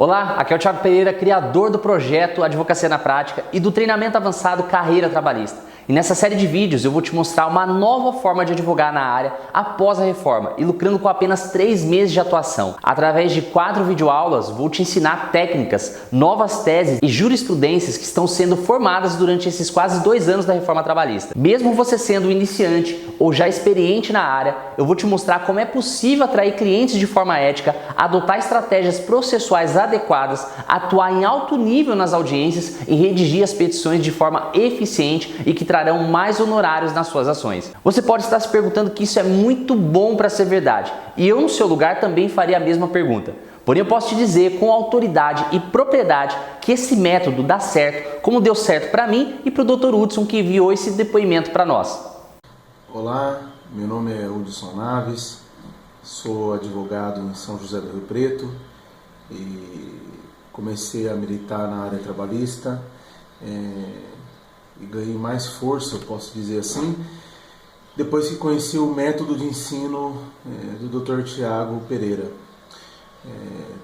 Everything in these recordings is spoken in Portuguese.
Olá, aqui é o Thiago Pereira, criador do projeto Advocacia na Prática e do treinamento avançado Carreira Trabalhista. E nessa série de vídeos eu vou te mostrar uma nova forma de advogar na área após a reforma e lucrando com apenas 3 meses de atuação. Através de 4 videoaulas vou te ensinar técnicas, novas teses e jurisprudências que estão sendo formadas durante esses quase 2 anos da reforma trabalhista. Mesmo você sendo iniciante ou já experiente na área, eu vou te mostrar como é possível atrair clientes de forma ética, adotar estratégias processuais adequadas, atuar em alto nível nas audiências e redigir as petições de forma eficiente e que trarão mais honorários nas suas ações. Você pode estar se perguntando que isso é muito bom para ser verdade, e eu no seu lugar também faria a mesma pergunta. Porém, eu posso te dizer com autoridade e propriedade que esse método dá certo, como deu certo para mim e para o Dr. Hudson, que enviou esse depoimento para nós. Olá, meu nome é Hudson Naves, sou advogado em São José do Rio Preto e comecei a militar na área trabalhista e ganhei mais força, eu posso dizer assim, depois que conheci o método de ensino do Dr. Thiago Pereira.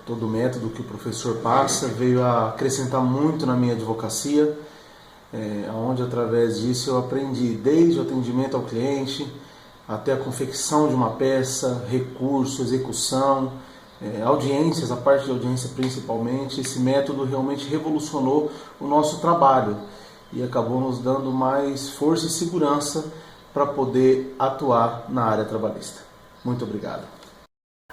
Todo o método que o professor passa veio a acrescentar muito na minha advocacia, onde através disso eu aprendi desde o atendimento ao cliente até a confecção de uma peça, recurso, execução, audiências, a parte de audiência principalmente. Esse método realmente revolucionou o nosso trabalho e acabou nos dando mais força e segurança para poder atuar na área trabalhista. Muito obrigado.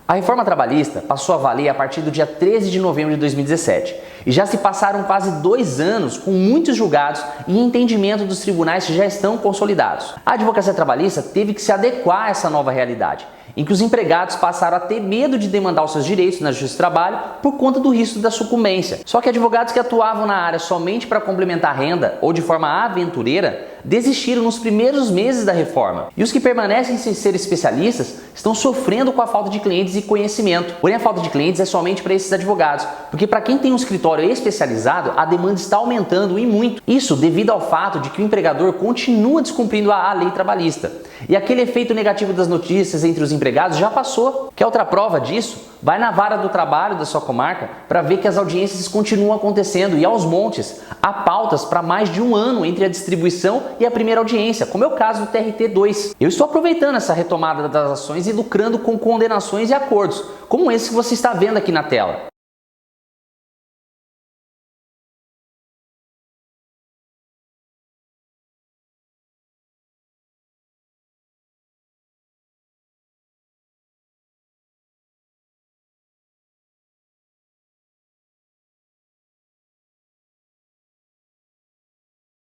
A reforma trabalhista passou a valer a partir do dia 13 de novembro de 2017 e já se passaram quase 2 anos com muitos julgados e entendimento dos tribunais que já estão consolidados. A advocacia trabalhista teve que se adequar a essa nova realidade, em que os empregados passaram a ter medo de demandar os seus direitos na Justiça do Trabalho por conta do risco da sucumbência. Só que advogados que atuavam na área somente para complementar a renda ou de forma aventureira desistiram nos primeiros meses da reforma. E os que permanecem sem ser especialistas estão sofrendo com a falta de clientes e conhecimento. Porém, a falta de clientes é somente para esses advogados, porque para quem tem um escritório especializado, a demanda está aumentando e muito. Isso devido ao fato de que o empregador continua descumprindo a lei trabalhista. E aquele efeito negativo das notícias entre os empregados já passou. Quer outra prova disso? Vai na vara do trabalho da sua comarca para ver que as audiências continuam acontecendo e aos montes. Há pautas para mais de 1 ano entre a distribuição e a primeira audiência, como é o caso do TRT2. Eu estou aproveitando essa retomada das ações e lucrando com condenações e acordos, como esse que você está vendo aqui na tela.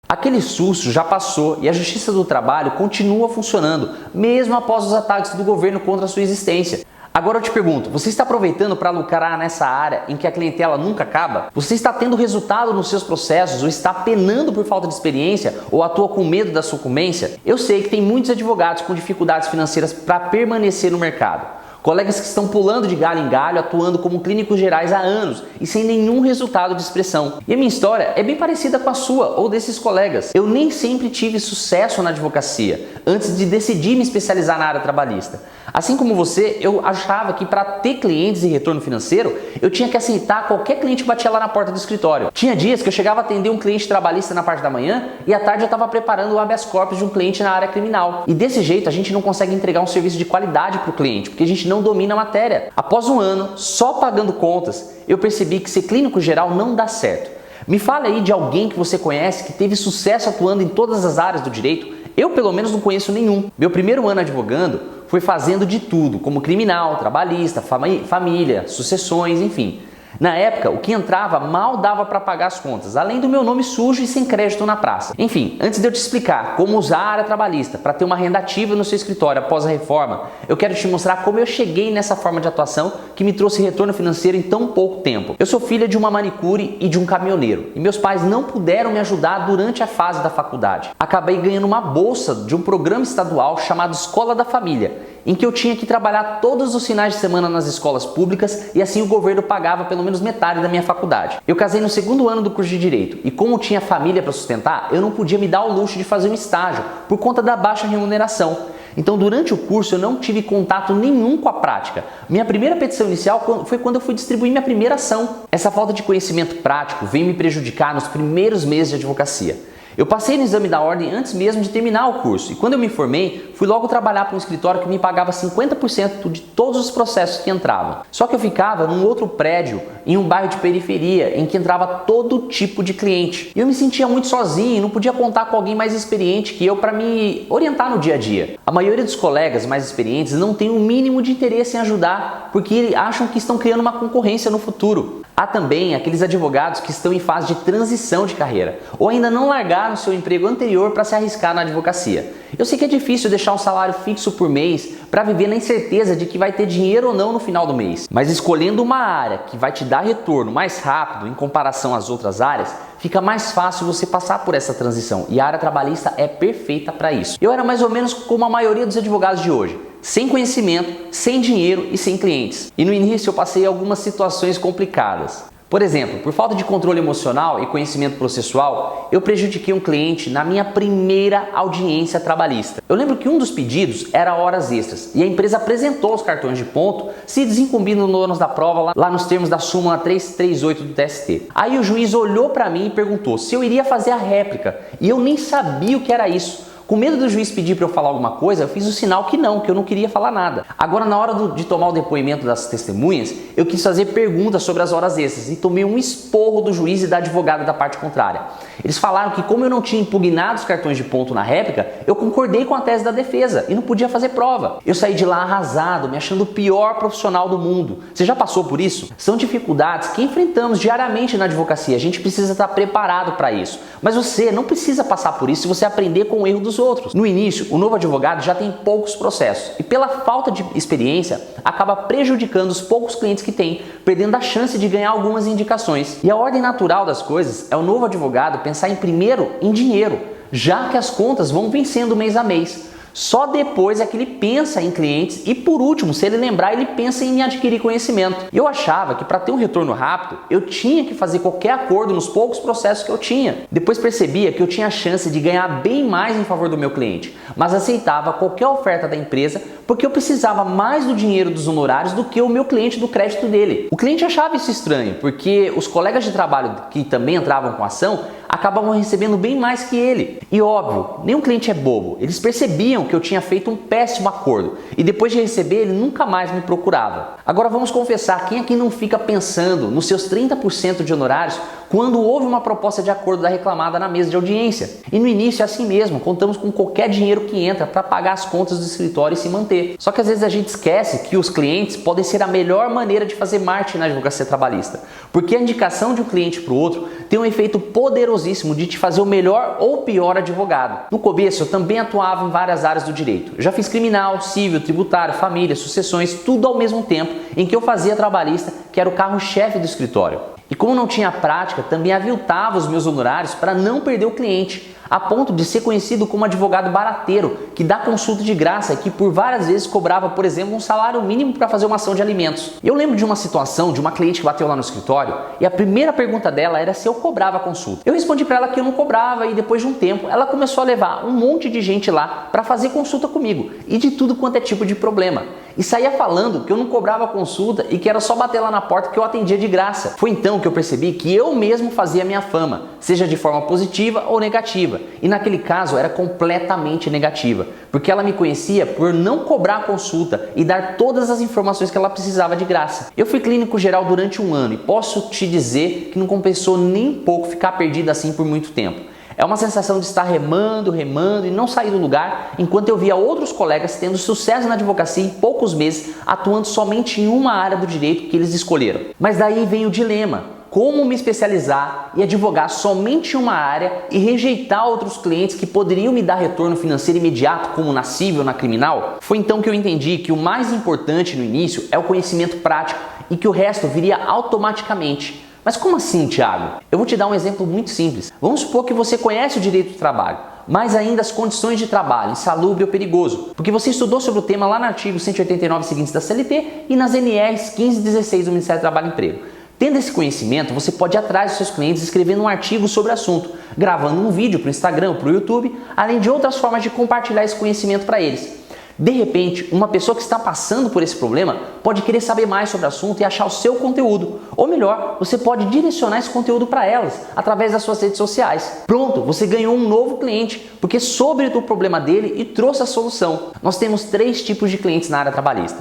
Aquele susto já passou e a Justiça do Trabalho continua funcionando, mesmo após os ataques do governo contra a sua existência. Agora eu te pergunto, você está aproveitando para lucrar nessa área em que a clientela nunca acaba? Você está tendo resultado nos seus processos ou está penando por falta de experiência ou atua com medo da sucumbência? Eu sei que tem muitos advogados com dificuldades financeiras para permanecer no mercado. Colegas que estão pulando de galho em galho, atuando como clínicos gerais há anos e sem nenhum resultado de expressão. E a minha história é bem parecida com a sua ou desses colegas. Eu nem sempre tive sucesso na advocacia antes de decidir me especializar na área trabalhista. Assim como você, eu achava que para ter clientes e retorno financeiro, eu tinha que aceitar qualquer cliente que batia lá na porta do escritório. Tinha dias que eu chegava a atender um cliente trabalhista na parte da manhã e à tarde eu estava preparando o habeas corpus de um cliente na área criminal. E desse jeito a gente não consegue entregar um serviço de qualidade para o cliente, porque a gente não domina a matéria. Após 1 ano, só pagando contas, eu percebi que ser clínico geral não dá certo. Me fale aí de alguém que você conhece que teve sucesso atuando em todas as áreas do direito. Eu, pelo menos, não conheço nenhum. Meu primeiro ano advogando foi fazendo de tudo, como criminal, trabalhista, família, sucessões, enfim. Na época, o que entrava mal dava para pagar as contas, além do meu nome sujo e sem crédito na praça. Enfim, antes de eu te explicar como usar a área trabalhista para ter uma renda ativa no seu escritório após a reforma, eu quero te mostrar como eu cheguei nessa forma de atuação que me trouxe retorno financeiro em tão pouco tempo. Eu sou filha de uma manicure e de um caminhoneiro, e meus pais não puderam me ajudar durante a fase da faculdade. Acabei ganhando uma bolsa de um programa estadual chamado Escola da Família, em que eu tinha que trabalhar todos os finais de semana nas escolas públicas e assim o governo pagava pelo menos metade da minha faculdade. Eu casei no 2º ano do curso de Direito e como tinha família para sustentar, eu não podia me dar o luxo de fazer um estágio por conta da baixa remuneração. Então, durante o curso, eu não tive contato nenhum com a prática. Minha primeira petição inicial foi quando eu fui distribuir minha primeira ação. Essa falta de conhecimento prático veio me prejudicar nos primeiros meses de advocacia. Eu passei no exame da ordem antes mesmo de terminar o curso e quando eu me formei, fui logo trabalhar para um escritório que me pagava 50% de todos os processos que entravam. Só que eu ficava num outro prédio, em um bairro de periferia, em que entrava todo tipo de cliente. E eu me sentia muito sozinho, não podia contar com alguém mais experiente que eu para me orientar no dia a dia. A maioria dos colegas mais experientes não tem o mínimo de interesse em ajudar, porque acham que estão criando uma concorrência no futuro. Há também aqueles advogados que estão em fase de transição de carreira ou ainda não largaram seu emprego anterior para se arriscar na advocacia. Eu sei que é difícil deixar um salário fixo por mês para viver na incerteza de que vai ter dinheiro ou não no final do mês, mas escolhendo uma área que vai te dar retorno mais rápido em comparação às outras áreas, fica mais fácil você passar por essa transição e a área trabalhista é perfeita para isso. Eu era mais ou menos como a maioria dos advogados de hoje, sem conhecimento, sem dinheiro e sem clientes. E no início eu passei algumas situações complicadas. Por exemplo, por falta de controle emocional e conhecimento processual, eu prejudiquei um cliente na minha primeira audiência trabalhista. Eu lembro que um dos pedidos era horas extras e a empresa apresentou os cartões de ponto, se desincumbindo no ônus da prova lá nos termos da súmula 338 do TST. Aí o juiz olhou para mim e perguntou se eu iria fazer a réplica e eu nem sabia o que era isso. Com medo do juiz pedir para eu falar alguma coisa, eu fiz o sinal que eu não queria falar nada. Agora, na hora de tomar o depoimento das testemunhas, eu quis fazer perguntas sobre as horas extras e tomei um esporro do juiz e da advogada da parte contrária. Eles falaram que como eu não tinha impugnado os cartões de ponto na réplica, eu concordei com a tese da defesa e não podia fazer prova. Eu saí de lá arrasado, me achando o pior profissional do mundo. Você já passou por isso? São dificuldades que enfrentamos diariamente na advocacia. A gente precisa estar preparado para isso. Mas você não precisa passar por isso se você aprender com o erro dos outros. No início, o novo advogado já tem poucos processos e pela falta de experiência, acaba prejudicando os poucos clientes que tem, perdendo a chance de ganhar algumas indicações. E a ordem natural das coisas é o novo advogado pensar primeiro em dinheiro, já que as contas vão vencendo mês a mês. Só depois é que ele pensa em clientes e, por último, se ele lembrar, ele pensa em adquirir conhecimento. Eu achava que para ter um retorno rápido, eu tinha que fazer qualquer acordo nos poucos processos que eu tinha. Depois percebia que eu tinha a chance de ganhar bem mais em favor do meu cliente, mas aceitava qualquer oferta da empresa porque eu precisava mais do dinheiro dos honorários do que o meu cliente do crédito dele. O cliente achava isso estranho, porque os colegas de trabalho que também entravam com a ação acabavam recebendo bem mais que ele. E óbvio, nenhum cliente é bobo. Eles percebiam que eu tinha feito um péssimo acordo e depois de receber ele nunca mais me procurava. Agora vamos confessar, quem aqui não fica pensando nos seus 30% de honorários quando houve uma proposta de acordo da reclamada na mesa de audiência? E no início é assim mesmo, contamos com qualquer dinheiro que entra para pagar as contas do escritório e se manter. Só que às vezes a gente esquece que os clientes podem ser a melhor maneira de fazer marketing na advocacia trabalhista, porque a indicação de um cliente para o outro tem um efeito poderosíssimo de te fazer o melhor ou pior advogado. No começo eu também atuava em várias áreas do direito. Eu já fiz criminal, civil, tributário, família, sucessões, tudo ao mesmo tempo em que eu fazia trabalhista, que era o carro-chefe do escritório. E como não tinha prática, também aviltava os meus honorários para não perder o cliente, a ponto de ser conhecido como advogado barateiro, que dá consulta de graça e que por várias vezes cobrava, por exemplo, um salário mínimo para fazer uma ação de alimentos. Eu lembro de uma situação de uma cliente que bateu lá no escritório e a primeira pergunta dela era se eu cobrava a consulta. Eu respondi para ela que eu não cobrava e depois de um tempo ela começou a levar um monte de gente lá para fazer consulta comigo e de tudo quanto é tipo de problema. E saía falando que eu não cobrava consulta e que era só bater lá na porta que eu atendia de graça. Foi então que eu percebi que eu mesmo fazia a minha fama, seja de forma positiva ou negativa. E naquele caso era completamente negativa, porque ela me conhecia por não cobrar a consulta e dar todas as informações que ela precisava de graça. Eu fui clínico geral durante 1 ano e posso te dizer que não compensou nem um pouco ficar perdido assim por muito tempo. É uma sensação de estar remando e não sair do lugar, enquanto eu via outros colegas tendo sucesso na advocacia em poucos meses, atuando somente em uma área do direito que eles escolheram. Mas daí vem o dilema: como me especializar e advogar somente em uma área e rejeitar outros clientes que poderiam me dar retorno financeiro imediato, como na civil ou na criminal? Foi então que eu entendi que o mais importante no início é o conhecimento prático e que o resto viria automaticamente. Mas como assim, Thiago? Eu vou te dar um exemplo muito simples. Vamos supor que você conhece o direito do trabalho, mas ainda as condições de trabalho, insalubre ou perigoso, porque você estudou sobre o tema lá no artigo 189 seguintes da CLT e nas NRs 15 e 16 do Ministério do Trabalho e Emprego. Tendo esse conhecimento, você pode ir atrás dos seus clientes escrevendo um artigo sobre o assunto, gravando um vídeo para o Instagram ou para o YouTube, além de outras formas de compartilhar esse conhecimento para eles. De repente, uma pessoa que está passando por esse problema pode querer saber mais sobre o assunto e achar o seu conteúdo. Ou melhor, você pode direcionar esse conteúdo para elas através das suas redes sociais. Pronto, você ganhou um novo cliente, porque soube do problema dele e trouxe a solução. Nós temos 3 tipos de clientes na área trabalhista.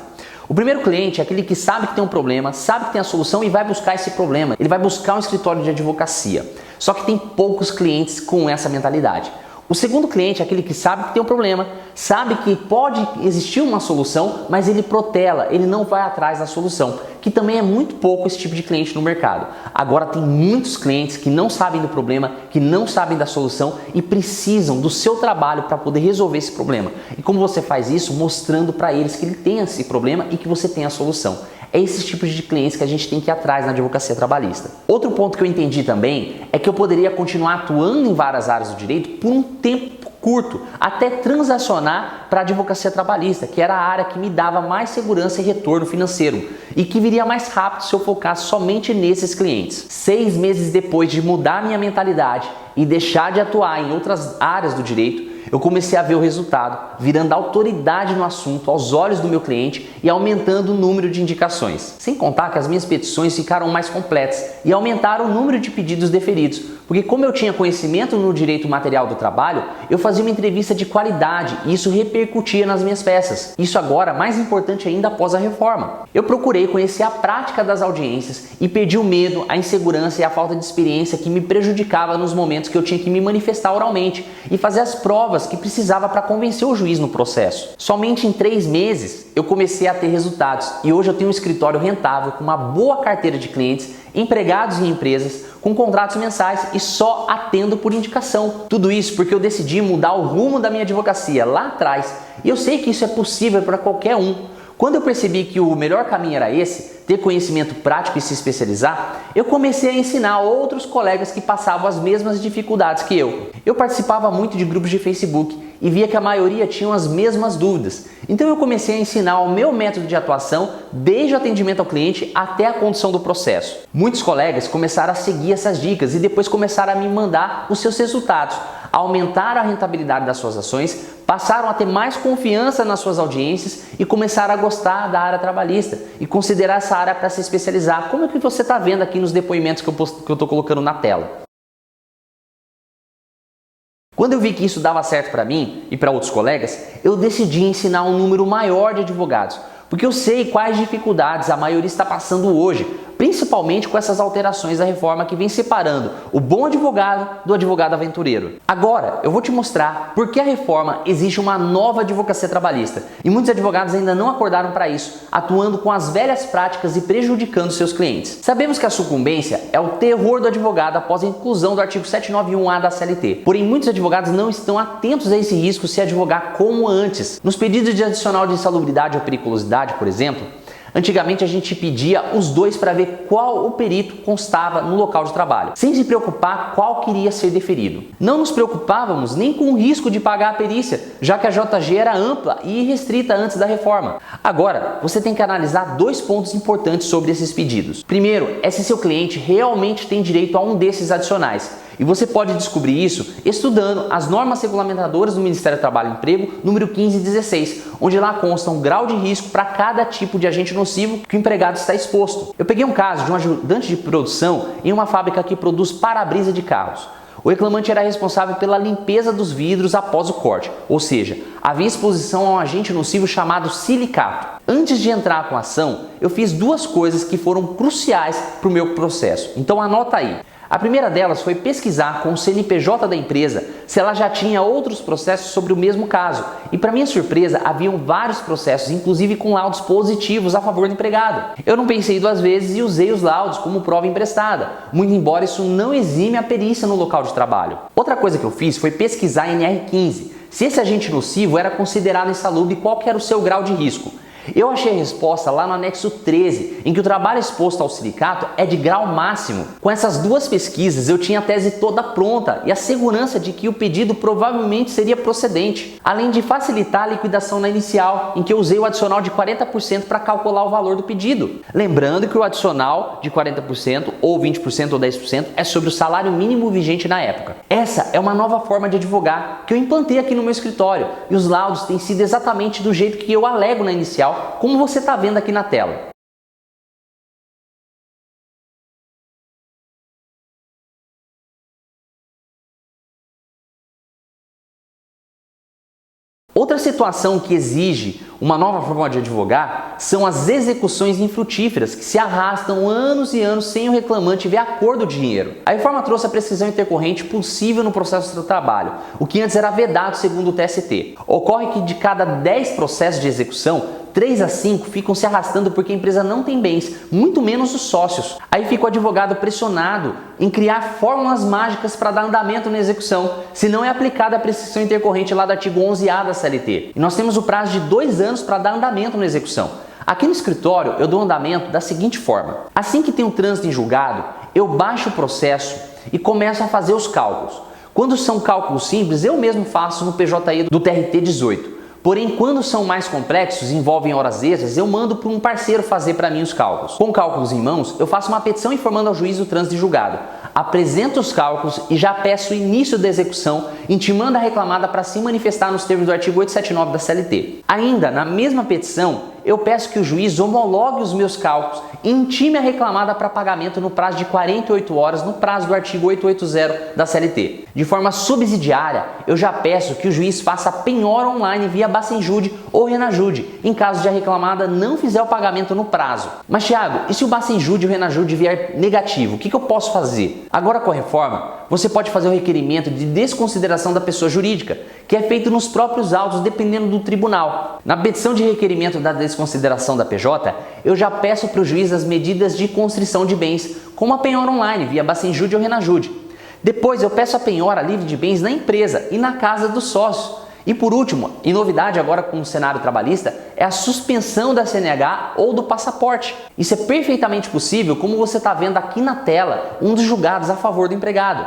O primeiro cliente é aquele que sabe que tem um problema, sabe que tem a solução e vai buscar esse problema. Ele vai buscar um escritório de advocacia. Só que tem poucos clientes com essa mentalidade. O segundo cliente é aquele que sabe que tem um problema, sabe que pode existir uma solução, mas ele protela, ele não vai atrás da solução, que também é muito pouco esse tipo de cliente no mercado. Agora tem muitos clientes que não sabem do problema, que não sabem da solução e precisam do seu trabalho para poder resolver esse problema. E como você faz isso? Mostrando para eles que ele tem esse problema e que você tem a solução. É esses tipos de clientes que a gente tem que ir atrás na advocacia trabalhista. Outro ponto que eu entendi também é que eu poderia continuar atuando em várias áreas do direito por um tempo curto, até transacionar para a advocacia trabalhista, que era a área que me dava mais segurança e retorno financeiro e que viria mais rápido se eu focasse somente nesses clientes. 6 meses depois de mudar minha mentalidade e deixar de atuar em outras áreas do direito, eu comecei a ver o resultado, virando autoridade no assunto aos olhos do meu cliente e aumentando o número de indicações. Sem contar que as minhas petições ficaram mais completas e aumentaram o número de pedidos deferidos, porque como eu tinha conhecimento no direito material do trabalho, eu fazia uma entrevista de qualidade e isso repercutia nas minhas peças. Isso agora mais importante ainda após a reforma. Eu procurei conhecer a prática das audiências e perdi o medo, a insegurança e a falta de experiência que me prejudicava nos momentos que eu tinha que me manifestar oralmente e fazer as provas que precisava para convencer o juiz no processo. Somente em 3 meses eu comecei a ter resultados e hoje eu tenho um escritório rentável com uma boa carteira de clientes, empregados em empresas, com contratos mensais e só atendo por indicação. Tudo isso porque eu decidi mudar o rumo da minha advocacia lá atrás e eu sei que isso é possível para qualquer um. Quando eu percebi que o melhor caminho era esse, ter conhecimento prático e se especializar, eu comecei a ensinar outros colegas que passavam as mesmas dificuldades que eu. Eu participava muito de grupos de Facebook e via que a maioria tinham as mesmas dúvidas. Então eu comecei a ensinar o meu método de atuação desde o atendimento ao cliente até a condução do processo. Muitos colegas começaram a seguir essas dicas e depois começaram a me mandar os seus resultados. Aumentaram a rentabilidade das suas ações, passaram a ter mais confiança nas suas audiências e começaram a gostar da área trabalhista e considerar essa área para se especializar, como é que você está vendo aqui nos depoimentos que eu estou colocando na tela. Quando eu vi que isso dava certo para mim e para outros colegas, eu decidi ensinar um número maior de advogados, porque eu sei quais dificuldades a maioria está passando hoje, principalmente com essas alterações da reforma que vem separando o bom advogado do advogado aventureiro. Agora, eu vou te mostrar por que a reforma exige uma nova advocacia trabalhista e muitos advogados ainda não acordaram para isso, atuando com as velhas práticas e prejudicando seus clientes. Sabemos que a sucumbência é o terror do advogado após a inclusão do artigo 791A da CLT, porém muitos advogados não estão atentos a esse risco se advogar como antes. Nos pedidos de adicional de insalubridade ou periculosidade, por exemplo, antigamente a gente pedia os dois para ver qual o perito constava no local de trabalho, sem se preocupar qual queria ser deferido. Não nos preocupávamos nem com o risco de pagar a perícia, já que a JG era ampla e irrestrita antes da reforma. Agora, você tem que analisar 2 pontos importantes sobre esses pedidos. Primeiro, é se seu cliente realmente tem direito a um desses adicionais. E você pode descobrir isso estudando as normas regulamentadoras do Ministério do Trabalho e Emprego, número 15 e 16, onde lá consta um grau de risco para cada tipo de agente nocivo que o empregado está exposto. Eu peguei um caso de um ajudante de produção em uma fábrica que produz para-brisa de carros. O reclamante era responsável pela limpeza dos vidros após o corte, ou seja, havia exposição a um agente nocivo chamado silicato. Antes de entrar com a ação, eu fiz 2 coisas que foram cruciais para o meu processo, então anota aí. A primeira delas foi pesquisar com o CNPJ da empresa se ela já tinha outros processos sobre o mesmo caso. E para minha surpresa, haviam vários processos, inclusive com laudos positivos a favor do empregado. Eu não pensei 2 vezes e usei os laudos como prova emprestada, muito embora isso não exime a perícia no local de trabalho. Outra coisa que eu fiz foi pesquisar em NR15, se esse agente nocivo era considerado insalubre e qual que era o seu grau de risco. Eu achei a resposta lá no anexo 13, em que o trabalho exposto ao silicato é de grau máximo. Com essas duas pesquisas, eu tinha a tese toda pronta e a segurança de que o pedido provavelmente seria procedente, além de facilitar a liquidação na inicial, em que eu usei o adicional de 40% para calcular o valor do pedido. Lembrando que o adicional de 40% ou 20% ou 10% é sobre o salário mínimo vigente na época. Essa é uma nova forma de advogar que eu implantei aqui no meu escritório e os laudos têm sido exatamente do jeito que eu alego na inicial, como você está vendo aqui na tela. Outra situação que exige uma nova forma de advogar são as execuções infrutíferas, que se arrastam anos e anos sem o reclamante ver a cor do dinheiro. A reforma trouxe a prescrição intercorrente possível no processo do trabalho, o que antes era vedado segundo o TST. Ocorre que de cada 10 processos de execução, 3 a 5 ficam se arrastando porque a empresa não tem bens, muito menos os sócios. Aí fica o advogado pressionado em criar fórmulas mágicas para dar andamento na execução, se não é aplicada a prescrição intercorrente lá do artigo 11A da CLT. E nós temos o prazo de 2 anos para dar andamento na execução. Aqui no escritório eu dou andamento da seguinte forma: assim que tem um trânsito em julgado, eu baixo o processo e começo a fazer os cálculos. Quando são cálculos simples, eu mesmo faço no PJE do TRT 18. Porém, quando são mais complexos, envolvem horas extras, eu mando para um parceiro fazer para mim os cálculos. Com cálculos em mãos, eu faço uma petição informando ao juiz do trânsito em julgado. Apresento os cálculos e já peço o início da execução, intimando a reclamada para se manifestar nos termos do artigo 879 da CLT. Ainda, na mesma petição, eu peço que o juiz homologue os meus cálculos e intime a reclamada para pagamento no prazo de 48 horas, no prazo do artigo 880 da CLT. De forma subsidiária, eu já peço que o juiz faça a penhora online via Bacenjude ou Renajude, em caso de a reclamada não fizer o pagamento no prazo. Mas, Thiago, e se o Bacenjude ou Renajude vier negativo, o que eu posso fazer? Agora, com a reforma, você pode fazer o requerimento de desconsideração da pessoa jurídica, que é feito nos próprios autos, dependendo do tribunal. Na petição de requerimento da desconsideração da PJ, eu já peço para o juiz as medidas de constrição de bens, como a penhora online, via Bacenjude ou Renajude. Depois eu peço a penhora livre de bens na empresa e na casa dos sócios. E por último, e novidade agora com o cenário trabalhista, é a suspensão da CNH ou do passaporte. Isso é perfeitamente possível, como você está vendo aqui na tela, um dos julgados a favor do empregado.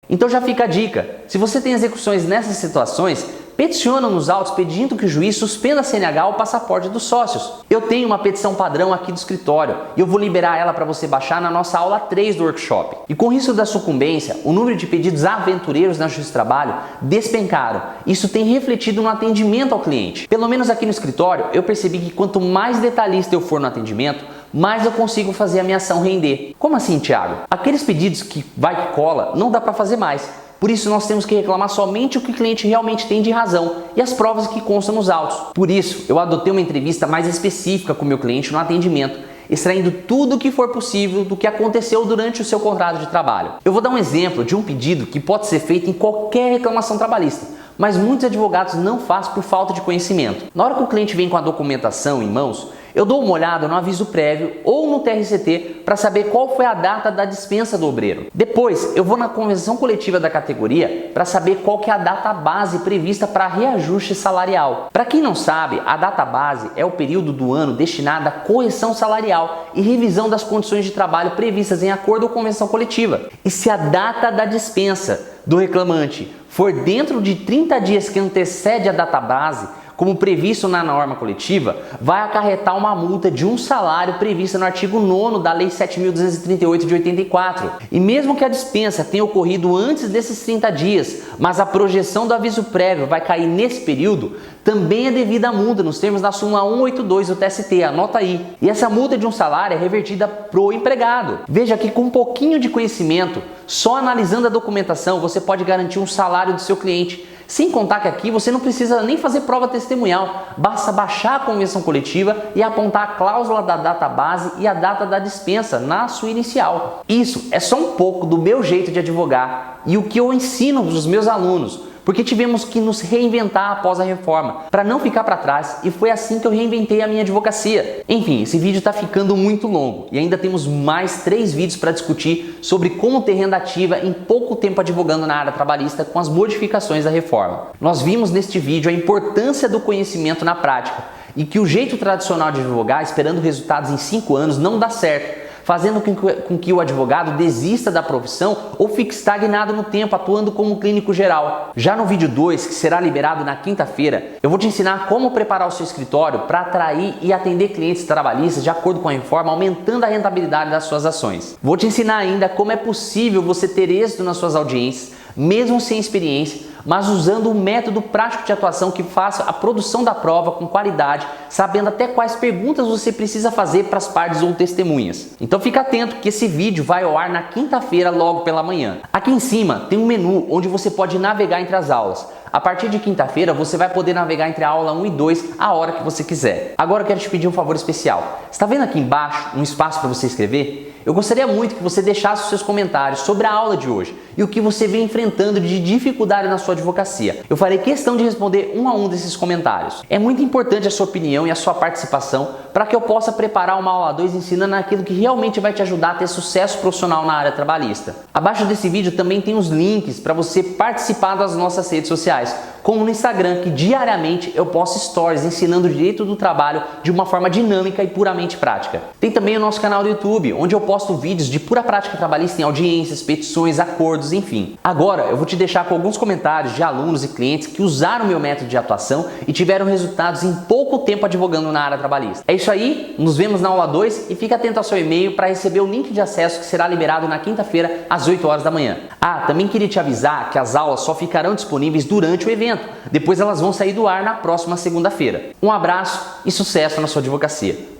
Então já fica a dica, se você tem execuções nessas situações, peticiona nos autos pedindo que o juiz suspenda a CNH ou o passaporte dos sócios. Eu tenho uma petição padrão aqui do escritório e eu vou liberar ela para você baixar na nossa aula 3 do workshop. E com risco da sucumbência, o número de pedidos aventureiros na Justiça do Trabalho despencaram. Isso tem refletido no atendimento ao cliente. Pelo menos aqui no escritório, eu percebi que quanto mais detalhista eu for no atendimento, mais eu consigo fazer a minha ação render. Como assim, Thiago? Aqueles pedidos que vai que cola, não dá para fazer mais. Por isso nós temos que reclamar somente o que o cliente realmente tem de razão e as provas que constam nos autos. Por isso, eu adotei uma entrevista mais específica com o meu cliente no atendimento, extraindo tudo o que for possível do que aconteceu durante o seu contrato de trabalho. Eu vou dar um exemplo de um pedido que pode ser feito em qualquer reclamação trabalhista, mas muitos advogados não fazem por falta de conhecimento. Na hora que o cliente vem com a documentação em mãos, eu dou uma olhada no aviso prévio ou no TRCT para saber qual foi a data da dispensa do obreiro. Depois, eu vou na convenção coletiva da categoria para saber qual que é a data base prevista para reajuste salarial. Para quem não sabe, a data base é o período do ano destinado à correção salarial e revisão das condições de trabalho previstas em acordo ou convenção coletiva. E se a data da dispensa do reclamante for dentro de 30 dias que antecede a data base, como previsto na norma coletiva, vai acarretar uma multa de um salário prevista no artigo 9º da Lei 7.238 de 84. E mesmo que a dispensa tenha ocorrido antes desses 30 dias, mas a projeção do aviso prévio vai cair nesse período, também é devida a multa nos termos da súmula 182 do TST, anota aí. E essa multa de um salário é revertida pro empregado. Veja que com um pouquinho de conhecimento, só analisando a documentação, você pode garantir um salário do seu cliente. Sem contar que aqui você não precisa nem fazer prova testemunhal, basta baixar a convenção coletiva e apontar a cláusula da data base e a data da dispensa na sua inicial. Isso é só um pouco do meu jeito de advogar e o que eu ensino para os meus alunos, porque tivemos que nos reinventar após a reforma, para não ficar para trás, e foi assim que eu reinventei a minha advocacia. Enfim, esse vídeo está ficando muito longo e ainda temos mais 3 vídeos para discutir sobre como ter renda ativa em pouco tempo advogando na área trabalhista com as modificações da reforma. Nós vimos neste vídeo a importância do conhecimento na prática e que o jeito tradicional de advogar, esperando resultados em 5 anos, não dá certo, fazendo com que o advogado desista da profissão ou fique estagnado no tempo, atuando como clínico geral. Já no vídeo 2, que será liberado na quinta-feira, eu vou te ensinar como preparar o seu escritório para atrair e atender clientes trabalhistas de acordo com a reforma, aumentando a rentabilidade das suas ações. Vou te ensinar ainda como é possível você ter êxito nas suas audiências, mesmo sem experiência, mas usando um método prático de atuação que faça a produção da prova com qualidade, sabendo até quais perguntas você precisa fazer para as partes ou testemunhas. Então fica atento que esse vídeo vai ao ar na quinta-feira logo pela manhã. Aqui em cima tem um menu onde você pode navegar entre as aulas. A partir de quinta-feira você vai poder navegar entre a aula 1 e 2 a hora que você quiser. Agora eu quero te pedir um favor especial. Está vendo aqui embaixo um espaço para você escrever? Eu gostaria muito que você deixasse os seus comentários sobre a aula de hoje e o que você vem enfrentando de dificuldade na sua advocacia. Eu farei questão de responder um a um desses comentários. É muito importante a sua opinião e a sua participação para que eu possa preparar uma aula 2 ensinando aquilo que realmente vai te ajudar a ter sucesso profissional na área trabalhista. Abaixo desse vídeo também tem os links para você participar das nossas redes sociais, como no Instagram, que diariamente eu posto stories ensinando o direito do trabalho de uma forma dinâmica e puramente prática. Tem também o nosso canal do YouTube, onde eu posto vídeos de pura prática trabalhista em audiências, petições, acordos, enfim. Agora eu vou te deixar com alguns comentários de alunos e clientes que usaram meu método de atuação e tiveram resultados em pouco tempo advogando na área trabalhista. É isso aí, nos vemos na aula 2 e fica atento ao seu e-mail para receber o link de acesso que será liberado na quinta-feira às 8 horas da manhã. Também queria te avisar que as aulas só ficarão disponíveis durante o evento. Depois elas vão sair do ar na próxima segunda-feira. Um abraço e sucesso na sua advocacia!